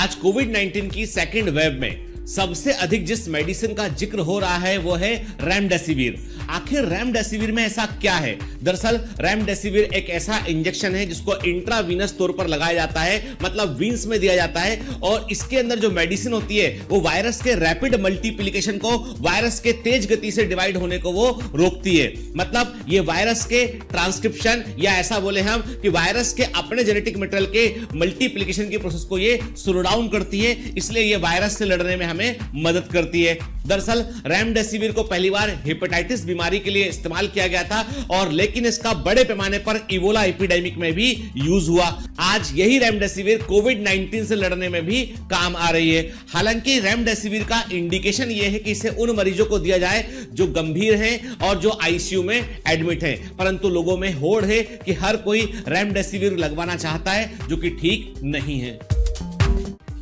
आज कोविड 19 की second wave में सबसे अधिक जिस मेडिसिन का जिक्र हो रहा है वो है रेमडेसिविर। आखिर रेमडेसिविर में ऐसा क्या है? दरअसल रेमडेसिविर एक ऐसा इंजेक्शन है जिसको इंट्रावीनस तौर पर लगाया जाता है, मतलब वीन्स में दिया जाता है, और इसके अंदर जो मेडिसिन होती है वो वायरस के रैपिड मल्टीप्लिकेशन को, वायरस के तेज गति से डिवाइड होने को वो रोकती है। मतलब ये वायरस के ट्रांसक्रिप्शन या ऐसा बोले हम कि वायरस के अपने जेनेटिक मटेरियल के मल्टीप्लिकेशन की प्रोसेस को ये स्लो डाउन करती है, इसलिए ये वायरस से लड़ने में हमें मदद करती है। दरअसल रेमडेसिविर को पहली बार हेपेटाइटिस बीमारी के लिए इस्तेमाल किया गया था, और लेकिन इसका बड़े पैमाने पर इबोला एपिडेमिक में भी यूज हुआ। आज यही रेमडेसिविर कोविड 19 से लड़ने में भी काम आ रही है। हालांकि रेमडेसिविर का इंडिकेशन यह है कि इसे उन मरीजों को दिया जाए जो गंभीर हैं और जो आईसीयू में एडमिट हैं, परंतु लोगों में होड़ है कि हर कोई रेमडेसिविर लगवाना चाहता है, जो कि ठीक नहीं है।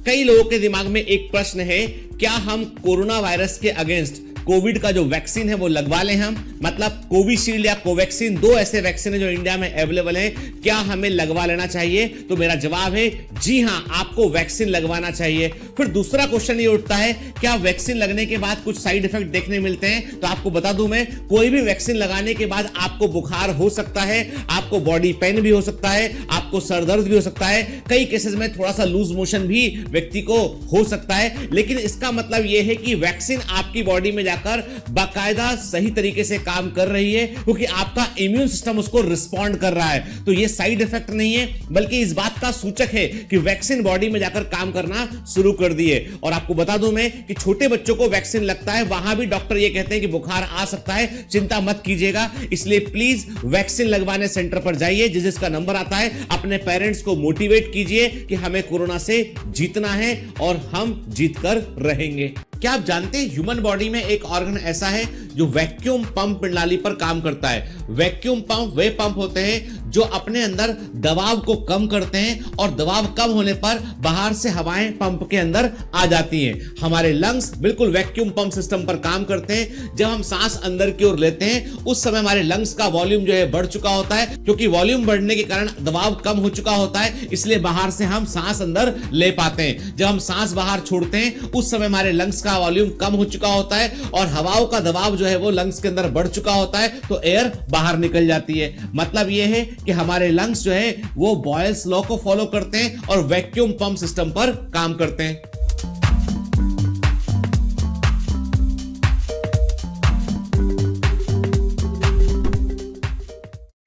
कई लोगों के दिमाग में एक प्रश्न है, क्या हम कोरोना वायरस के अगेंस्ट कोविड का जो वैक्सीन है वो लगवा लें हम? मतलब कोविशील्ड या कोवैक्सीन, दो ऐसे वैक्सीन है जो इंडिया में अवेलेबल है, क्या हमें लगवा लेना चाहिए? तो मेरा जवाब है जी हां, आपको वैक्सीन लगवाना चाहिए। फिर दूसरा क्वेश्चन ये उठता है, क्या वैक्सीन लगने के बाद कुछ साइड इफेक्ट देखने मिलते हैं? तो आपको बता दूं मैं, कोई भी वैक्सीन लगाने के बाद आपको बुखार हो सकता है, आपको बॉडी पेन भी हो सकता है, आपको सर दर्द भी हो सकता है, कई केसेस में थोड़ा सा लूज मोशन भी व्यक्ति को हो सकता है। लेकिन इसका मतलब यह है कि वैक्सीन आपकी बॉडी में जाकर बाकायदा सही तरीके से काम कर रही है, क्योंकि आपका इम्यून सिस्टम उसको रिस्पॉन्ड कर रहा है। तो ये साइड इफेक्ट नहीं है, बल्कि इस बात का सूचक है कि वैक्सीन बॉडी में जाकर काम करना शुरू कर दिए। और आपको बता दूं मैं कि छोटे बच्चों को वैक्सीन लगता है, वहां भी डॉक्टर ये कहते हैं कि बुखार आ सकता है, चिंता मत कीजिएगा। इसलिए प्लीज वैक्सीन लगवाने सेंटर पर जाइए, जिसका नंबर आता है। अपने पेरेंट्स को मोटिवेट कीजिए कि हमें कोरोना से जीतना है और हम जीतकर रहेंगे। क्या आप जानते हैं ह्यूमन बॉडी में एक ऑर्गन ऐसा है जो वैक्यूम पंप प्रणाली पर काम करता है? वैक्यूम पंप वे पंप होते हैं जो अपने अंदर दबाव को कम करते हैं, और दबाव कम होने पर बाहर से हवाएं पंप के अंदर आ जाती हैं। हमारे लंग्स बिल्कुल वैक्यूम पंप सिस्टम पर काम करते हैं। जब हम सांस अंदर की ओर लेते हैं उस समय हमारे लंग्स का वॉल्यूम जो है बढ़ चुका होता है, क्योंकि वॉल्यूम बढ़ने के कारण दबाव कम हो चुका होता है, इसलिए बाहर से हम सांस अंदर ले पाते हैं। जब हम सांस बाहर छोड़ते हैं उस समय हमारे लंग्स का वॉल्यूम कम हो चुका होता है और हवाओं का दबाव जो है वो लंग्स के अंदर बढ़ चुका होता है, तो एयर बाहर निकल जाती है। मतलब यह है कि हमारे लंग्स जो है वो बॉयल्स लॉ को फॉलो करते हैं और वैक्यूम पंप सिस्टम पर काम करते हैं।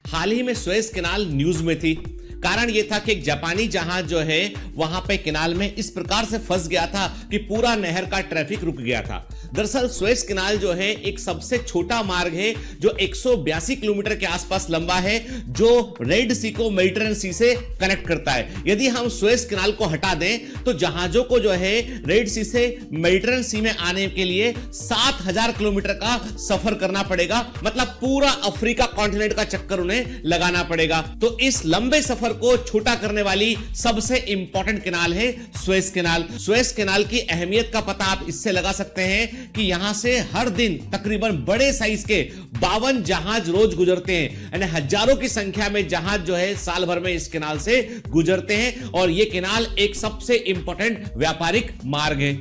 हाल ही में सुएज कैनाल न्यूज में थी। कारण यह था कि एक जापानी जहाज जो है वहां पे कैनाल में इस प्रकार से फंस गया था कि पूरा नहर का ट्रैफिक रुक गया था। दरअसल सुएज कैनाल जो है एक सबसे छोटा मार्ग है जो 182 किलोमीटर के आसपास लंबा है, जो रेड सी को मेडिटेरियन सी से कनेक्ट करता है। यदि हम सुएज कैनाल को हटा दें तो जहाजों को जो है रेड सी से मेडिटेरियन सी में आने के लिए 7000 किलोमीटर का सफर करना पड़ेगा। मतलब पूरा अफ्रीका कॉन्टिनेंट का चक्कर उन्हें लगाना पड़ेगा। तो इस लंबे सफर को छोटा करने वाली सबसे इंपॉर्टेंट कैनाल है सुएज कैनाल। सुएज कैनाल की अहमियत का पता आप इससे लगा सकते हैं कि यहां से हर दिन तकरीबन बड़े साइज के 52 जहाज रोज गुजरते हैं, यानी हजारों की संख्या में जहाज जो है साल भर में इस कैनाल से गुजरते हैं, और यह कैनाल एक सबसे इंपॉर्टेंट व्यापारिक मार्ग है।